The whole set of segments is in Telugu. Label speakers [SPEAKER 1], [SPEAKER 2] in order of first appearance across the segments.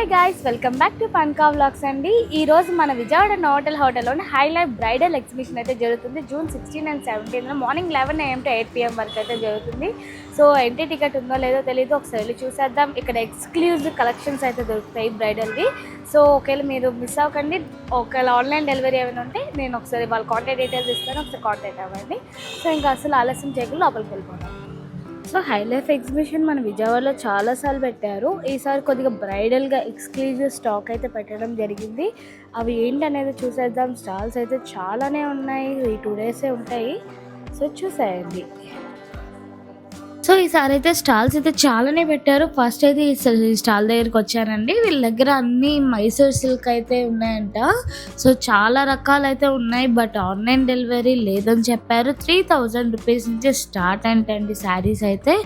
[SPEAKER 1] Hi guys, welcome back to Funka vlogs అండి. ఈరోజు మన విజయవాడ నోటల్ హోటల్లోని హైలైట్ బ్రైడల్ ఎగ్జిబిషన్ అయితే జరుగుతుంది. June 16 and 17 morning 11 AM to 8 PM వరకు అయితే జరుగుతుంది. సో ఎంట్రీ టికెట్ ఉందో లేదో తెలియదు, ఒకసారి వెళ్ళి చూసేద్దాం. ఇక్కడ ఎక్స్క్లూజివ్ కలెక్షన్స్ అయితే దొరుకుతాయి బ్రైడల్వి. సో ఒకవేళ మీరు మిస్ అవ్వకండి. ఒకవేళ ఆన్లైన్ డెలివరీ ఏమైనా ఉంటే నేను ఒకసారి వాళ్ళ కాంటాక్ట్ డీటెయిల్స్ ఇస్తాను, ఒకసారి కాంటాక్ట్ అవ్వండి. సో ఇంకా అసలు ఆలస్యం చేయకుండా లోపలికి వెళ్ళిపోతాం. సో హైలైఫ్ ఎగ్జిబిషన్ మన విజయవాడలో చాలాసార్లు పెట్టారు. ఈసారి కొద్దిగా బ్రైడల్గా ఎక్స్క్లూజివ్ స్టాక్ అయితే పెట్టడం జరిగింది. అవి ఏంటనేది చూసేద్దాం. స్టాల్స్ అయితే చాలానే ఉన్నాయి, ఈ 2 days ఉంటాయి. సో చూసేయండి. సో ఈసారి అయితే స్టాల్స్ అయితే చాలానే పెట్టారు. ఫస్ట్ అయితే ఈ స్టాల్ దగ్గరికి వచ్చానండి. వీళ్ళ దగ్గర అన్ని మైసూర్ సిల్క్ అయితే ఉన్నాయంట. సో చాలా రకాలు అయితే ఉన్నాయి, బట్ ఆన్లైన్ డెలివరీ లేదని చెప్పారు. 3000 రూపీస్ నుంచి స్టార్ట్ అంటండి శారీస్ అయితే.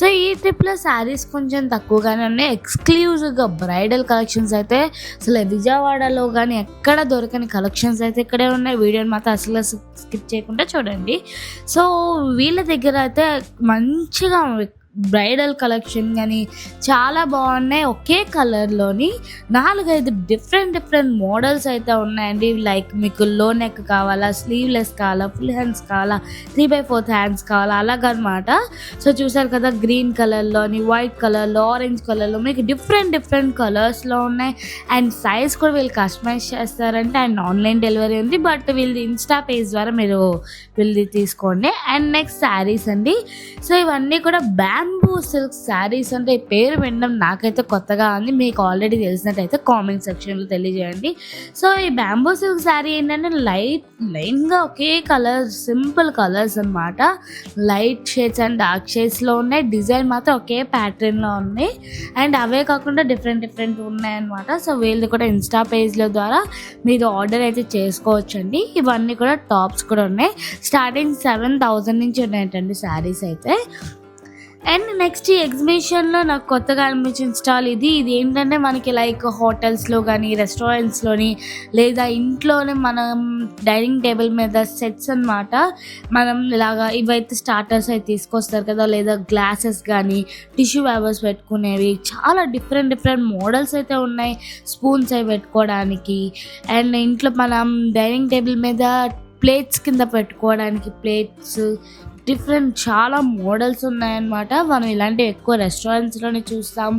[SPEAKER 1] సో ఈ ట్రిప్లో శారీస్ కొంచెం తక్కువగానే ఉన్నాయి. ఎక్స్క్లూజివ్గా బ్రైడల్ కలెక్షన్స్ అయితే అసలు విజయవాడలో కానీ ఎక్కడ దొరకని కలెక్షన్స్ అయితే ఇక్కడే ఉన్నాయి. వీడియోని మాత్రం అసలు స్కిప్ చేయకుండా చూడండి. సో వీళ్ళ దగ్గర అయితే మంచిగా బ్రైడల్ కలెక్షన్ కానీ చాలా బాగున్నాయి. ఒకే కలర్లోని 4-5 డిఫరెంట్ మోడల్స్ అయితే ఉన్నాయండి. లైక్ మీకు లో నెక్ కావాలా, స్లీవ్లెస్ కావాలా, ఫుల్ హ్యాండ్స్ కావాలా, 3/4 హ్యాండ్స్ కావాలా, అలాగనమాట. సో చూసారు కదా, గ్రీన్ కలర్లోని, వైట్ కలర్లో, ఆరెంజ్ కలర్లో మీకు డిఫరెంట్ కలర్స్లో ఉన్నాయి. అండ్ సైజ్ కూడా వీళ్ళు కస్టమైజ్ చేస్తారంటే. అండ్ ఆన్లైన్ డెలివరీ ఉంది, బట్ వీళ్ళది ఇన్స్టా పేజ్ ద్వారా మీరు వీళ్ళది తీసుకోండి. అండ్ నెక్స్ట్ శారీస్ అండి. సో ఇవన్నీ కూడా బ్యాంబూ సిల్క్ శారీస్. అంటే ఈ పేరు వినడం నాకైతే కొత్తగా ఉంది. మీకు ఆల్రెడీ తెలిసినట్టయితే కామెంట్ సెక్షన్లో తెలియజేయండి. సో ఈ బ్యాంబూ సిల్క్ శారీ ఏంటంటే లైన్గా ఒకే కలర్, సింపుల్ కలర్స్ అనమాట. లైట్ షేడ్స్ అండ్ డార్క్ షేడ్స్లో ఉన్నాయి. డిజైన్ మాత్రం ఒకే ప్యాటర్న్లో ఉన్నాయి. అండ్ అవే కాకుండా డిఫరెంట్ ఉన్నాయన్నమాట. సో వీళ్ళది కూడా ఇన్స్టా పేజ్ల ద్వారా మీరు ఆర్డర్ అయితే చేసుకోవచ్చండి. ఇవన్నీ కూడా టాప్స్ కూడా ఉన్నాయి. స్టార్టింగ్ 7000 నుంచి ఉన్నాయంటండి శారీస్ అయితే. అండ్ నెక్స్ట్ ఈ ఎగ్జిబిషన్లో నాకు కొత్తగా అనిపించిన స్టాల్ ఇది ఏంటంటే మనకి లైక్ హోటల్స్లో కానీ, రెస్టారెంట్స్లోని, లేదా ఇంట్లోనే మనం డైనింగ్ టేబుల్ మీద సెట్స్ అనమాట. మనం ఇలాగా ఇవైతే స్టార్టర్స్ అయితే తీసుకొస్తారు కదా, లేదా గ్లాసెస్ కానీ, టిష్యూ పేపర్స్ పెట్టుకునేవి, చాలా డిఫరెంట్ మోడల్స్ అయితే ఉన్నాయి. స్పూన్స్ అవి పెట్టుకోవడానికి, అండ్ ఇంట్లో మనం డైనింగ్ టేబుల్ మీద ప్లేట్స్ కింద పెట్టుకోవడానికి ప్లేట్స్, చాలా మోడల్స్ ఉన్నాయన్నమాట. మనం ఇలాంటివి ఎక్కువ రెస్టారెంట్స్లోనే చూస్తాం.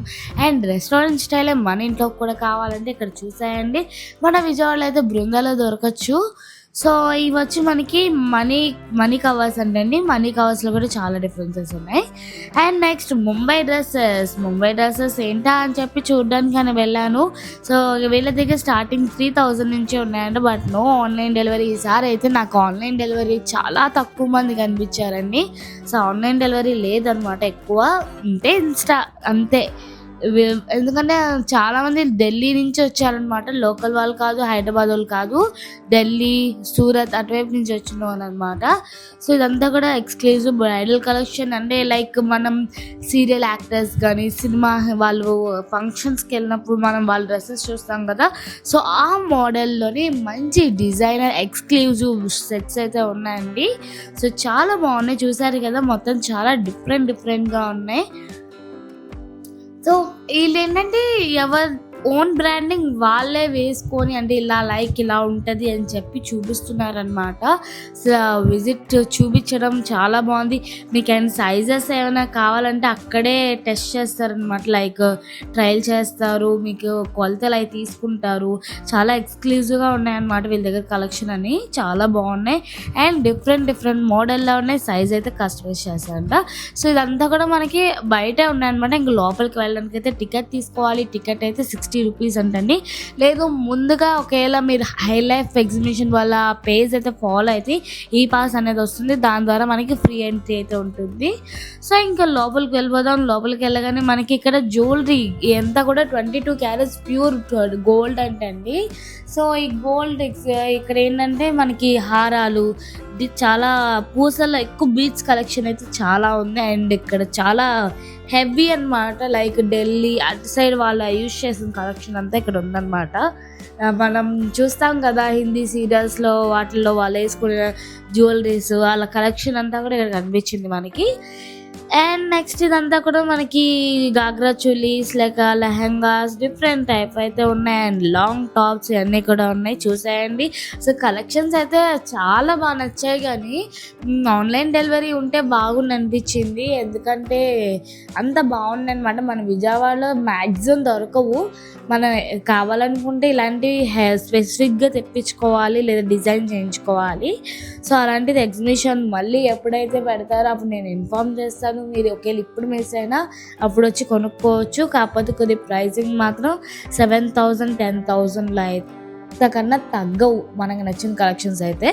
[SPEAKER 1] అండ్ రెస్టారెంట్ స్టైలే మన ఇంట్లో కూడా కావాలంటే ఇక్కడ చూసాయండి. మన విజయవాడలో అయితే బృందాలో దొరకచ్చు. సో ఇవి వచ్చి మనకి మనీ కవర్స్ అంటండి. మనీ కవర్స్లో కూడా చాలా డిఫరెన్సెస్ ఉన్నాయి. అండ్ నెక్స్ట్ ముంబై డ్రెస్సెస్ ఏంటా అని చెప్పి చూడడానికి అని వెళ్ళాను. సో వీళ్ళ దగ్గర స్టార్టింగ్ 3000 నుంచి ఉన్నాయంట, బట్ నో ఆన్లైన్ డెలివరీ. ఈసారి అయితే నాకు ఆన్లైన్ డెలివరీ చాలా తక్కువ మంది కనిపించారండి. సో ఆన్లైన్ డెలివరీ లేదనమాట, ఎక్కువ ఉంటే ఇన్స్టా అంతే. ఎందుకంటే చాలామంది ఢిల్లీ నుంచి వచ్చారనమాట. లోకల్ వాళ్ళు కాదు, హైదరాబాద్ వాళ్ళు కాదు, ఢిల్లీ, సూరత్ అటువైపు నుంచి వచ్చిన వాళ్ళు అనమాట. సో ఇదంతా కూడా ఎక్స్క్లూజివ్ బ్రైడల్ కలెక్షన్. అంటే లైక్ మనం సీరియల్ యాక్టర్స్ కానీ, సినిమా వాళ్ళు ఫంక్షన్స్కి వెళ్ళినప్పుడు మనం వాళ్ళ డ్రెస్సెస్ చూస్తాం కదా. సో ఆ మోడల్లోని మంచి డిజైనర్ ఎక్స్క్లూజివ్ సెట్స్ అయితే ఉన్నాయండి. సో చాలా బాగున్నాయి. చూసారు కదా, మొత్తం చాలా డిఫరెంట్గా ఉన్నాయి. సో వీళ్ళు ఏంటంటే ఎవరు ఓన్ బ్రాండింగ్ వాళ్ళే వేసుకొని, అంటే ఇలా ఉంటుంది అని చెప్పి చూపిస్తున్నారనమాట. విజిట్ చూపించడం చాలా బాగుంది. మీకు అండ్ సైజెస్ ఏమైనా కావాలంటే అక్కడే టెస్ట్ చేస్తారనమాట. లైక్ ట్రయల్ చేస్తారు, మీకు కొలతలు అవి తీసుకుంటారు. చాలా ఎక్స్క్లూజివ్గా ఉన్నాయన్నమాట వీళ్ళ దగ్గర కలెక్షన్ అని. చాలా బాగున్నాయి. అండ్ డిఫరెంట్ మోడల్లో ఉన్నాయి. సైజ్ అయితే కస్టమైజ్ చేస్తారంట. సో ఇదంతా కూడా మనకి బయటే ఉన్నాయన్నమాట. ఇంక లోపలికి వెళ్ళడానికి అయితే టికెట్ తీసుకోవాలి. టికెట్ అయితే 60 రూపీస్ అంటండి. లేదు ముందుగా ఒకవేళ మీరు హైలైఫ్ ఎగ్జిబిషన్ వాళ్ళ పేజ్ అయితే ఫాలో అయితే ఈ పాస్ అనేది వస్తుంది. దాని ద్వారా మనకి ఫ్రీ ఎంట్రీ అయితే ఉంటుంది. సో ఇంకా లోపలికి వెళ్ళిపోదాం. లోపలికి వెళ్ళగానే మనకి ఇక్కడ జ్యువెలరీ ఎంత కూడా 22 క్యారెట్స్ ప్యూర్ గోల్డ్ అంటండి. సో ఈ గోల్డ్ ఇక్కడ ఏంటంటే మనకి హారాలు, చాలా పూసల్లో ఎక్కువ బీట్స్ కలెక్షన్ అయితే చాలా ఉంది. అండ్ ఇక్కడ చాలా హెవీ అనమాట. లైక్ ఢిల్లీ అటు సైడ్ వాళ్ళు యూజ్ చేసిన కలెక్షన్ అంతా ఇక్కడ ఉందన్నమాట. మనం చూస్తాం కదా హిందీ సీరియల్స్లో వాటిల్లో వాళ్ళు వేసుకునే జ్యువెలరీస్, వాళ్ళ కలెక్షన్ అంతా కూడా ఇక్కడ కనిపించింది మనకి. అండ్ నెక్స్ట్ ఇదంతా కూడా మనకి గాగ్రా చోలీస్ లేక లెహంగాస్ డిఫరెంట్ టైప్ అయితే ఉన్నాయి. అండ్ లాంగ్ టాప్స్ ఇవన్నీ కూడా ఉన్నాయి, చూసేయండి. సో కలెక్షన్స్ అయితే చాలా బాగా నచ్చాయి, కానీ ఆన్లైన్ డెలివరీ ఉంటే బాగుంది అనిపించింది. ఎందుకంటే అంత బాగుంది అనమాట. మన విజయవాడలో మ్యాక్సిమం దొరకవు. మనం కావాలనుకుంటే ఇలాంటివి స్పెసిఫిక్గా తెప్పించుకోవాలి లేదా డిజైన్ చేయించుకోవాలి. సో అలాంటిది ఎగ్జిబిషన్ మళ్ళీ ఎప్పుడైతే పెడతారో అప్పుడు నేను ఇన్ఫామ్ చేస్తాను. మీరు ఒకవేళ ఇప్పుడు మిస్ అయినా అప్పుడు వచ్చి కొనుక్కోవచ్చు. కాకపోతే కొద్ది ప్రైసింగ్ మాత్రం 7,000 10,000లో అయితే అంతకన్నా తగ్గవు మనకు నచ్చిన కలెక్షన్స్ అయితే.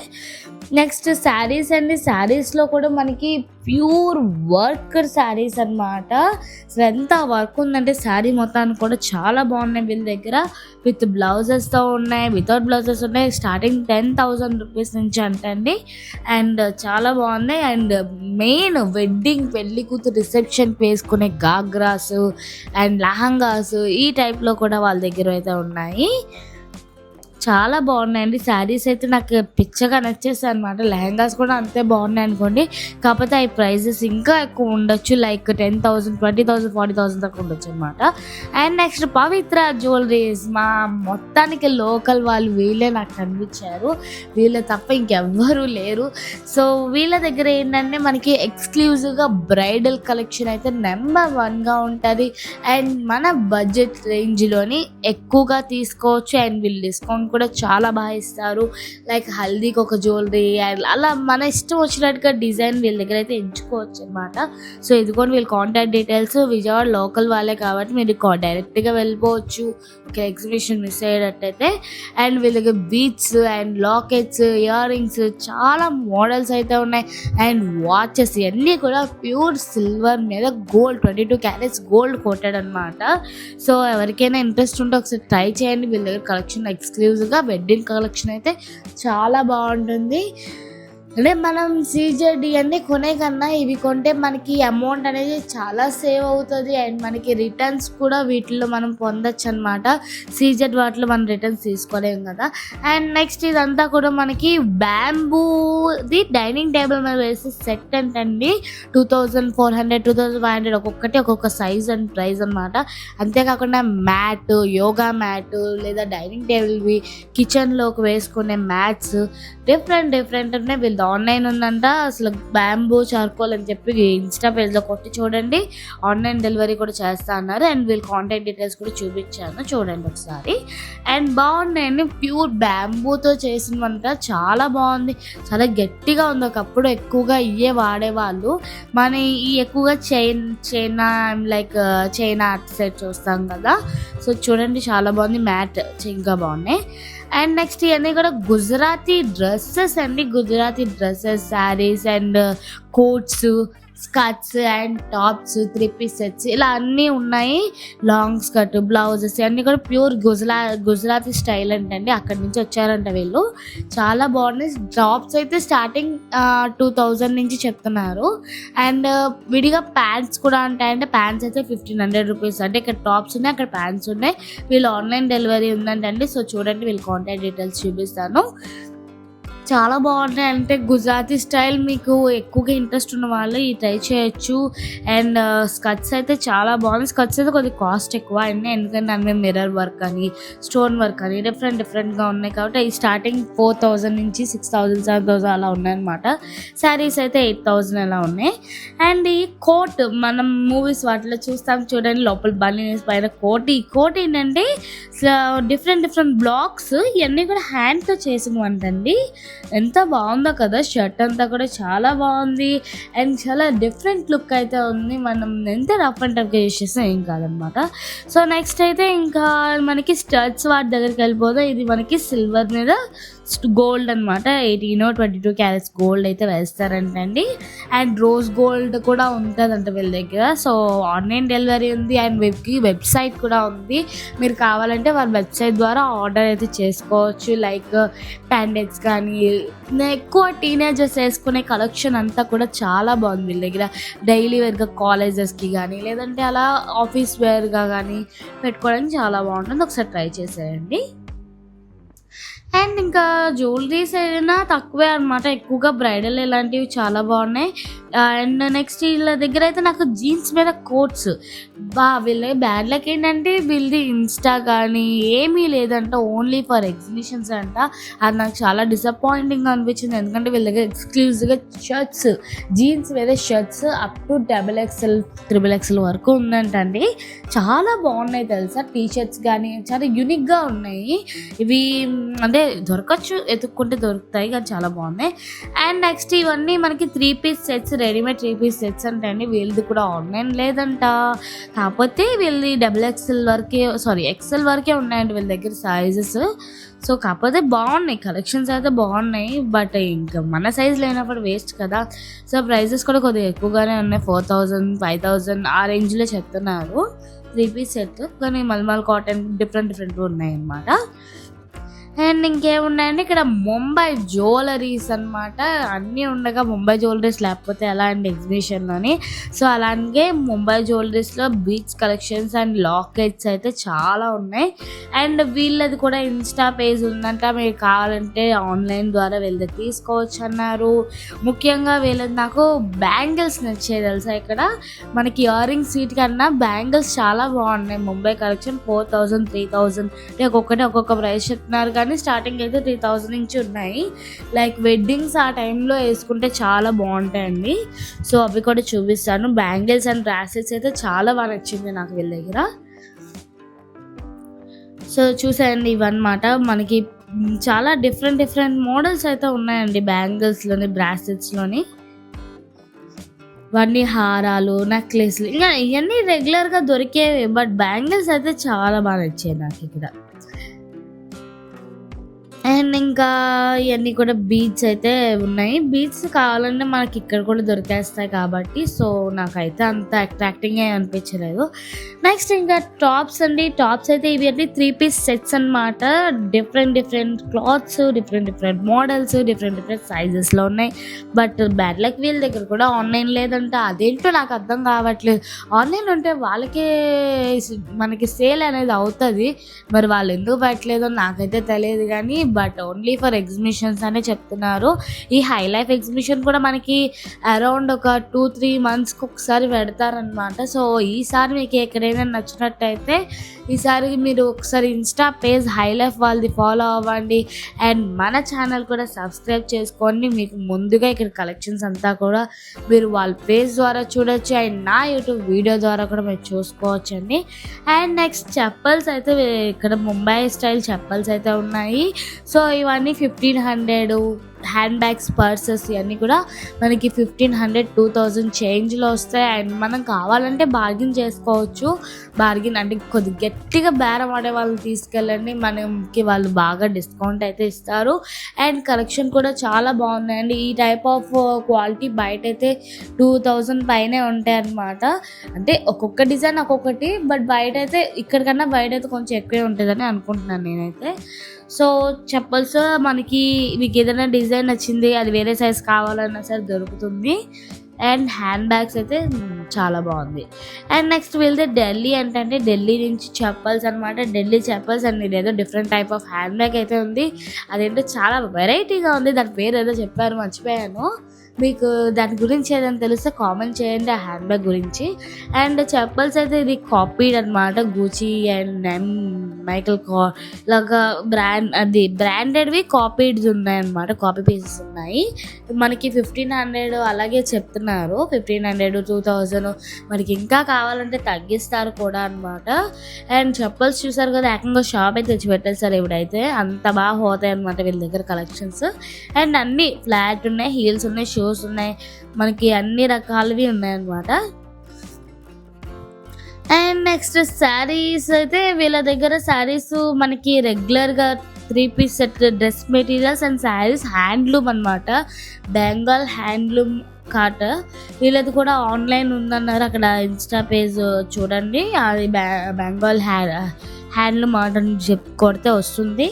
[SPEAKER 1] నెక్స్ట్ శారీస్ అండి. శారీస్లో కూడా మనకి ప్యూర్ వర్క్ శారీస్ అనమాట. అసలు ఎంత వర్క్ ఉందంటే శారీ మొత్తానికి కూడా చాలా బాగున్నాయి వీళ్ళ దగ్గర. విత్ బ్లౌజెస్తో ఉన్నాయి, వితౌట్ బ్లౌజెస్ ఉన్నాయి. స్టార్టింగ్ 10,000 రూపీస్ నుంచి అంటండి. అండ్ చాలా బాగున్నాయి. అండ్ మెయిన్ వెడ్డింగ్ పెళ్లి కూతురు రిసెప్షన్కి వేసుకునే గాగ్రాస్ అండ్ లెహంగాస్ ఈ టైప్లో కూడా వాళ్ళ దగ్గర అయితే ఉన్నాయి. చాలా బాగున్నాయండి శారీస్ అయితే. నాకు పిచ్చగా నచ్చేస్తాయి అనమాట. లెహంగాస్ కూడా అంతే బాగున్నాయి అనుకోండి. కాకపోతే అవి ప్రైజెస్ ఇంకా ఎక్కువ ఉండొచ్చు, లైక్ 10,000 20,000 40,000 దాకా ఉండొచ్చు అనమాట. And next Pavitra jewelleries. మా మొత్తానికి లోకల్ వాళ్ళు వీళ్ళే నాకు కనిపించారు. వీళ్ళ తప్ప ఇంకెవ్వరూ లేరు. సో వీళ్ళ దగ్గర ఏంటంటే మనకి ఎక్స్క్లూజివ్గా బ్రైడల్ కలెక్షన్ అయితే నెంబర్ 1గా ఉంటుంది. అండ్ మన బడ్జెట్ రేంజ్లోని ఎక్కువగా తీసుకోవచ్చు. అండ్ వీళ్ళు డిస్కౌంట్ కూడా చాలా బాగా ఇస్తారు. లైక్ హల్దీకి ఒక జ్యువెలరీ అండ్ అలా మన ఇష్టం వచ్చినట్టుగా డిజైన్ వీళ్ళ దగ్గర అయితే ఎంచుకోవచ్చు అనమాట. సో ఇదిగోండి వీళ్ళ కాంటాక్ట్ డీటెయిల్స్. విజయవాడ లోకల్ వాళ్ళే కాబట్టి మీరు డైరెక్ట్గా వెళ్ళిపోవచ్చు ఒక ఎగ్జిబిషన్ మిస్ అయ్యేటట్టయితే. అండ్ వీళ్ళ దగ్గర beads and lockets, earrings చాలా మోడల్స్ అయితే ఉన్నాయి. అండ్ వాచెస్ ఇవన్నీ కూడా ప్యూర్ సిల్వర్ మీద గోల్డ్ 22 క్యారెట్స్ గోల్డ్ కోటెడ్ అనమాట. సో ఎవరికైనా ఇంట్రెస్ట్ ఉంటే ఒకసారి ట్రై చేయండి. వీళ్ళ దగ్గర కలెక్షన్ ఎక్స్క్లూజివ్గా వెడ్డింగ్ కలెక్షన్ అయితే చాలా బాగుంటుంది. అంటే మనం సీజెడ్ ఇవన్నీ కొనే కన్నా ఇవి కొంటే మనకి అమౌంట్ అనేది చాలా సేవ్ అవుతుంది. అండ్ మనకి రిటర్న్స్ కూడా వీటిల్లో మనం పొందొచ్చు అనమాట. సీజెడ్ వాటిలో మనం రిటర్న్స్ తీసుకోలేము కదా. అండ్ నెక్స్ట్ ఇదంతా కూడా మనకి బ్యాంబూది డైనింగ్ టేబుల్ మీద వేసే సెట్ అంటండి. 2,400 2,500 ఒక్కొక్కటి ఒక్కొక్క సైజ్ అండ్ ప్రైస్ అనమాట. అంతేకాకుండా మ్యాట్, యోగా మ్యాట్ లేదా డైనింగ్ టేబుల్వి, కిచెన్లోకి వేసుకునే మ్యాట్స్ డిఫరెంట్ ఉన్నాయి. వీళ్ళు ఆన్లైన్ ఉందంట. అసలు బ్యాంబూ చార్కోల్ అని చెప్పి ఇన్స్టా పేజ్లో కొట్టి చూడండి. ఆన్లైన్ డెలివరీ కూడా చేస్తా అన్నారు. అండ్ వీళ్ళ కాంటాక్ట్ డీటెయిల్స్ కూడా చూపించాను, చూడండి ఒకసారి. అండ్ బాగున్నాయండి. ప్యూర్ బ్యాంబూతో చేసినవంట. చాలా బాగుంది, చాలా గట్టిగా ఉంది. ఒకప్పుడు ఎక్కువగా ఇవే వాడేవాళ్ళు. మన ఈ ఎక్కువగా చైనా సెట్ చూస్తాం కదా. సో చూడండి చాలా బాగుంది. మ్యాట్ ఇంకా బాగున్నాయి. అండ్ నెక్స్ట్ ఇవన్నీ కూడా గుజరాతీ డ్రెస్సెస్ అండి. Gujarati dresses, saris and coats, skirts and tops, 3 piece sets ఇలా అన్నీ ఉన్నాయి. లాంగ్ స్కర్ట్, బ్లౌజెస్ అన్నీ కూడా ప్యూర్ గుజరాతీ స్టైల్ అంటండి. అక్కడి నుంచి వచ్చారంట వీళ్ళు. చాలా బాగున్నాయి. టాప్స్ అయితే స్టార్టింగ్ 2,000 నుంచి చెప్తున్నారు. అండ్ విడిగా ప్యాంట్స్ కూడా ఉంటాయంటే ప్యాంట్స్ అయితే 1,500 రూపీస్. అంటే ఇక్కడ టాప్స్ ఉన్నాయి, అక్కడ ప్యాంట్స్ ఉన్నాయి. వీళ్ళు ఆన్లైన్ డెలివరీ ఉందంటండి. సో చూడండి వీళ్ళ కాంటాక్ట్ డీటెయిల్స్ చూపిస్తాను. చాలా బాగుంటాయి. అంటే గుజరాతీ స్టైల్ మీకు ఎక్కువగా ఇంట్రెస్ట్ ఉన్న వాళ్ళు ఈ ట్రై చేయొచ్చు. అండ్ స్కర్ట్స్ అయితే చాలా బాగుంది. స్కర్ట్స్ అయితే కొద్దిగా కాస్ట్ ఎక్కువ అన్నీ, ఎందుకంటే దాని మీద మిర్రర్ వర్క్ అని, స్టోన్ వర్క్ అని డిఫరెంట్గా ఉన్నాయి. కాబట్టి ఈ స్టార్టింగ్ 4,000 నుంచి 6,000 7,000 అలా ఉన్నాయన్నమాట. శారీస్ అయితే 8,000 అలా ఉన్నాయి. అండ్ ఈ కోట్ మనం మూవీస్ వాటిలో చూస్తాం చూడండి, లోపల బనీస్ పైన కోట్. ఈ కోట్ ఏంటంటే డిఫరెంట్ బ్లాక్స్ ఇవన్నీ కూడా హ్యాండ్తో చేసినవంటండి. ఎంత బాగుందో కదా. షర్ట్ అంతా కూడా చాలా బాగుంది. అండ్ చాలా డిఫరెంట్ లుక్ అయితే ఉంది. మనం ఎంత రఫ్ అండ్ టఫ్గా యూస్ చేస్తే ఏం కాదనమాట. సో నెక్స్ట్ అయితే ఇంకా మనకి స్టడ్స్ వాటి దగ్గరికి వెళ్ళిపోతే ఇది మనకి సిల్వర్ మీద గోల్డ్ అనమాట. 18 or 22 క్యారెట్స్ గోల్డ్ అయితే వేస్తారంటండి. అండ్ రోజ్ గోల్డ్ కూడా ఉంటుందంట వీళ్ళ దగ్గర. సో ఆన్లైన్ డెలివరీ ఉంది. అండ్ వెబ్సైట్ కూడా ఉంది. మీరు కావాలంటే వాళ్ళ వెబ్సైట్ ద్వారా ఆర్డర్ అయితే చేసుకోవచ్చు. లైక్ ప్యాండెట్స్ కానీ ఎక్కువ టీనేజర్స్ వేసుకునే కలెక్షన్ అంతా కూడా చాలా బాగుంది వీళ్ళ దగ్గర. డైలీ వేర్గా కాలేజెస్కి కానీ లేదంటే అలా ఆఫీస్ వేర్గా కానీ పెట్టుకోవడానికి చాలా బాగుంటుంది. ఒకసారి ట్రై చేసేయండి. అండ్ ఇంకా జ్యువెలరీస్ అయినా తక్కువే అనమాట. ఎక్కువగా బ్రైడల్ ఇలాంటివి చాలా బాగున్నాయి. అండ్ నెక్స్ట్ వీళ్ళ దగ్గర అయితే నాకు జీన్స్ మీద కోట్స్ వీళ్ళ బ్యాడ్ లక్ ఏంటంటే వీళ్ళది ఇన్స్టా కానీ ఏమీ లేదంట, ఓన్లీ ఫర్ ఎగ్జిబిషన్స్ అంట. అది నాకు చాలా డిసప్పాయింటింగ్ అనిపించింది, ఎందుకంటే వీళ్ళ దగ్గర ఎక్స్క్లూజివ్గా షర్ట్స్, జీన్స్ మీద shirts up to XXL, XXL వరకు ఉందంటండి. చాలా బాగున్నాయి తెలుసా, టీ షర్ట్స్ కానీ చాలా యూనిక్గా ఉన్నాయి. ఇవి అంటే దొరకచ్చు, ఎత్తుక్కుంటే దొరుకుతాయి కానీ చాలా బాగున్నాయి. అండ్ నెక్స్ట్ ఇవన్నీ మనకి 3 piece sets, readymade 3 piece sets అంటే అండి. వీళ్ళది కూడా ఆన్లైన్ లేదంట, కాకపోతే వీళ్ళది XXL వరకే, XL వరకే ఉన్నాయండి వీళ్ళ దగ్గర సైజెస్. సో కాకపోతే బాగున్నాయి, కలెక్షన్స్ అయితే బాగున్నాయి. బట్ ఇంకా మన సైజ్ లేనప్పుడు వేస్ట్ కదా. సో ప్రైజెస్ కూడా కొద్దిగా ఎక్కువగానే ఉన్నాయి, 4000, 5000 ఆ రేంజ్లో చెప్తున్నారు 3 పీస్ సెట్. కానీ మల్మల్ కాటన్ డిఫరెంట్ ఉన్నాయి అన్నమాట. అండ్ ఇంకేమున్నాయండి ఇక్కడ ముంబై జ్యువెలరీస్ అనమాట. అన్నీ ఉండగా ముంబై జ్యువెలరీస్ లేకపోతే ఎలా అండి ఎగ్జిబిషన్లోని. సో అలాగే ముంబై జ్యువెలరీస్లో బీచ్ కలెక్షన్స్ అండ్ లాకెట్స్ అయితే చాలా ఉన్నాయి. అండ్ వీళ్ళది కూడా ఇన్స్టా పేజ్ ఉందంట, మీరు కావాలంటే ఆన్లైన్ ద్వారా వీళ్ళది తీసుకోవచ్చు అన్నారు. ముఖ్యంగా వీళ్ళది నాకు బ్యాంగిల్స్ నచ్చాయి తెలుసా. ఇక్కడ మనకి ఇయర్ రింగ్స్ వీటి కన్నా బ్యాంగిల్స్ చాలా బాగున్నాయి. ముంబై కలెక్షన్ 4000, 3000 అంటే ఒక్కొక్క ప్రైస్ చెప్తున్నారు, కానీ స్టార్టింగ్ అయితే 3000 నుంచి ఉన్నాయి. లైక్ వెడ్డింగ్స్ ఆ టైంలో వేసుకుంటే చాలా బాగుంటాయండి. సో అవి కూడా చూపిస్తాను. బ్యాంగిల్స్ అండ్ బ్రాస్లెట్స్ అయితే చాలా బాగా నచ్చింది నాకు వీళ్ళ దగ్గర. సో చూసాయండి ఇవన్నమాట, మనకి చాలా డిఫరెంట్ మోడల్స్ అయితే ఉన్నాయండి బ్యాంగిల్స్లోని, బ్రాస్లెట్స్లోని. ఇవన్నీ హారాలు, నెక్లెస్లు, ఇంకా ఇవన్నీ రెగ్యులర్గా దొరికేవి. బట్ బ్యాంగిల్స్ అయితే చాలా బాగా నచ్చాయి నాకు ఇక్కడ. అండ్ ఇంకా ఇవన్నీ కూడా బీడ్స్ అయితే ఉన్నాయి. బీడ్స్ కావాలంటే మనకి ఇక్కడ కూడా దొరికేస్తాయి కాబట్టి సో నాకైతే అంత అట్రాక్టింగ్ అనిపించలేదు. నెక్స్ట్ ఇంకా టాప్స్ అండి. టాప్స్ అయితే ఇవి అన్ని 3 పీస్ సెట్స్ అనమాట. Different cloths, different models, different సైజెస్లో ఉన్నాయి. బట్ బ్యాడ్ లక్ వీళ్ళ దగ్గర కూడా ఆన్లైన్ లేదంట. అదేంటో నాకు అర్థం కావట్లేదు. ఆన్లైన్ ఉంటే వాళ్ళకే మనకి సేల్ అనేది అవుతుంది, మరి వాళ్ళు ఎందుకు పెట్టలేదో నాకైతే తెలియదు. కానీ బట్ ఓన్లీ ఫర్ ఎగ్జిబిషన్స్ అనే చెప్తున్నారు. ఈ హై లైఫ్ ఎగ్జిబిషన్ కూడా మనకి అరౌండ్ ఒక 2-3 మంత్స్కి ఒకసారి పెడతారనమాట. సో ఈసారి మీకు ఎక్కడైనా నచ్చినట్టయితే ఈసారి మీరు ఒకసారి ఇన్స్టా పేజ్ హై లైఫ్ వాళ్ళది ఫాలో అవ్వండి. అండ్ మన ఛానల్ కూడా సబ్స్క్రైబ్ చేసుకోండి. మీకు ముందుగా ఇక్కడ కలెక్షన్స్ అంతా కూడా మీరు వాళ్ళ పేజ్ ద్వారా చూడొచ్చు, అండ్ నా యూట్యూబ్ వీడియో ద్వారా కూడా మీరు చూసుకోవచ్చు అండి. అండ్ నెక్స్ట్ చెప్పల్స్ అయితే ఇక్కడ ముంబై స్టైల్ చెప్పల్స్ అయితే ఉన్నాయి. సో ఇవన్నీ 1500 హ్యాండ్ బ్యాగ్స్, పర్సెస్ ఇవన్నీ కూడా మనకి 1500-2000 చేంజ్లో వస్తాయి. అండ్ మనం కావాలంటే బార్గిన్ చేసుకోవచ్చు. బార్గిన్ అంటే కొద్దిగా గట్టిగా బేరం ఆడే వాళ్ళని తీసుకెళ్ళండి, మనకి వాళ్ళు బాగా డిస్కౌంట్ అయితే ఇస్తారు. అండ్ కలెక్షన్ కూడా చాలా బాగున్నాయండి. ఈ టైప్ ఆఫ్ క్వాలిటీ బయట అయితే 2000 పైనే ఉంటాయి అన్నమాట. అంటే ఒక్కొక్క డిజైన్ ఒక్కొక్కటి, బట్ బయట అయితే ఇక్కడికన్నా బయట అయితే కొంచెం ఎక్కువే ఉంటుందని అనుకుంటున్నాను నేనైతే. సో చెప్పల్స్ మనకి మీకు ఏదైనా డిజైన్ నచ్చింది, అది వేరే సైజ్ కావాలన్నా సరే దొరుకుతుంది. అండ్ హ్యాండ్ బ్యాగ్స్ అయితే చాలా బాగుంది. అండ్ నెక్స్ట్ వెళ్తే ఢిల్లీ అంటే ఢిల్లీ నుంచి చెప్పల్స్ అనమాట. ఢిల్లీ చెప్పల్స్ అండ్ ఇదేదో different type of hand bag అయితే ఉంది. అదేంటో చాలా వెరైటీగా ఉంది, దాని పేరు ఏదో చెప్పారు మర్చిపోయాను. మీకు దాని గురించి ఏదైనా తెలిస్తే కామెంట్ చేయండి ఆ హ్యాండ్ బ్యాగ్ గురించి. అండ్ చెప్పల్స్ అయితే ఇది కాపీడ్ అనమాట. గూచీ అండ్ మైకల్ లాగా బ్రాండెడ్వి కాపీడ్స్ ఉన్నాయన్నమాట, కాపీ పీసెస్ ఉన్నాయి. మనకి 1500 అలాగే చెప్తున్నారు, 1500, 2000. మనకి ఇంకా కావాలంటే తగ్గిస్తారు కూడా అనమాట. అండ్ చెప్పల్స్ చూసారు కదా, ఏకంగా షాప్ అయితే తెచ్చి పెట్టేస్తారు ఇవిడైతే, అంత బాగా పోతాయి అనమాట వీళ్ళ దగ్గర కలెక్షన్స్. అండ్ అన్నీ ఫ్లాట్ ఉన్నాయి, హీల్స్ ఉన్నాయి, షూస్ ఉన్నాయి, మనకి అన్ని రకాలవి ఉన్నాయన్నమాట. అండ్ నెక్స్ట్ శారీస్ అయితే వీళ్ళ దగ్గర శారీస్ మనకి రెగ్యులర్గా 3 piece set dress materials and saris handloom అనమాట. బెంగాల్ హ్యాండ్లూమ్ కాట. వీళ్ళది కూడా ఆన్లైన్ ఉందన్నారు, అక్కడ ఇన్స్టా పేజ్ చూడండి. అది బెంగాల్ హ్యాండ్లూమ్ ఆర్ట్ అని కొడితే వస్తుంది.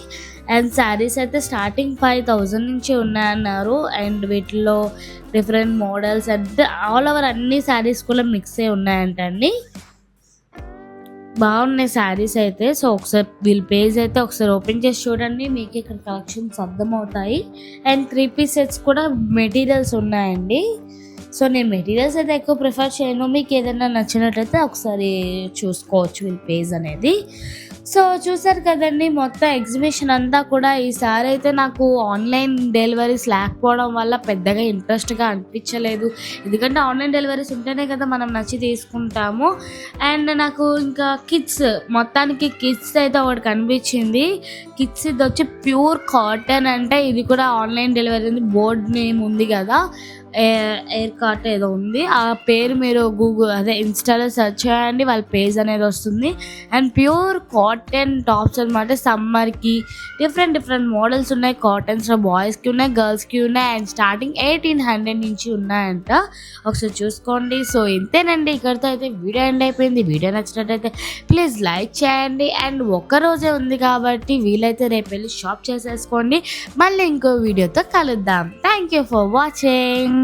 [SPEAKER 1] అండ్ శారీస్ అయితే స్టార్టింగ్ 5000 నుంచి ఉన్నాయన్నారు. అండ్ వీటిలో డిఫరెంట్ మోడల్స్ అంటే ఆల్ ఓవర్ అన్ని శారీస్ కూడా మిక్స్ అయి ఉన్నాయంటండి. బాగున్నాయి శారీస్ అయితే. సో ఒకసారి వీళ్ళ పేజ్ అయితే ఒకసారి ఓపెన్ చేసి చూడండి, మీకు ఇక్కడ కలెక్షన్స్ అర్థమవుతాయి. అండ్ 3 పీస్ సెట్స్ కూడా మెటీరియల్స్ ఉన్నాయండి.
[SPEAKER 2] సో నేను మెటీరియల్స్ అయితే ఎక్కువ ప్రిఫర్ చేయను. మీకు ఏదైనా నచ్చినట్టయితే ఒకసారి చూసుకోవచ్చు వీళ్ళ పేజ్ అనేది. సో చూసారు కదండి, మొత్తం ఎగ్జిబిషన్ అంతా కూడా ఈసారి అయితే నాకు ఆన్లైన్ డెలివరీస్ లేకపోవడం వల్ల పెద్దగా ఇంట్రెస్ట్గా అనిపించలేదు. ఎందుకంటే ఆన్లైన్ డెలివరీస్ ఉంటేనే కదా మనం నచ్చి తీసుకుంటాము. అండ్ నాకు ఇంకా మొత్తానికి కిడ్స్ అయితే ఒకటి కనిపించింది. కిడ్స్ ఇది వచ్చి ప్యూర్ కాటన్. అంటే ఇది కూడా ఆన్లైన్ డెలివరీ బోర్డ్ నేమ్ ఉంది కదా, ఎయిర్ కార్ట్ ఏదో ఉంది. ఆ పేరు మీరు ఇన్స్టాలో సెర్చ్ చేయండి, వాళ్ళ పేజ్ అనేది వస్తుంది. అండ్ ప్యూర్ కాటన్ టాప్స్ అనమాట. సమ్మర్కి డిఫరెంట్ మోడల్స్ ఉన్నాయి. కాటన్స్లో బాయ్స్కి ఉన్నాయి, గర్ల్స్కి ఉన్నాయి. అండ్ స్టార్టింగ్ 1800 నుంచి ఉన్నాయంట. ఒకసారి చూసుకోండి. సో ఇంతేనండి, ఇక్కడితో అయితే వీడియో ఎండ్ అయిపోయింది. వీడియో నచ్చినట్టయితే ప్లీజ్ లైక్ చేయండి. అండ్ ఒక్కరోజే ఉంది కాబట్టి వీలైతే రేపు వెళ్ళి షాప్ చేసేసుకోండి. మళ్ళీ ఇంకో వీడియోతో కలుద్దాం. Thank you for watching.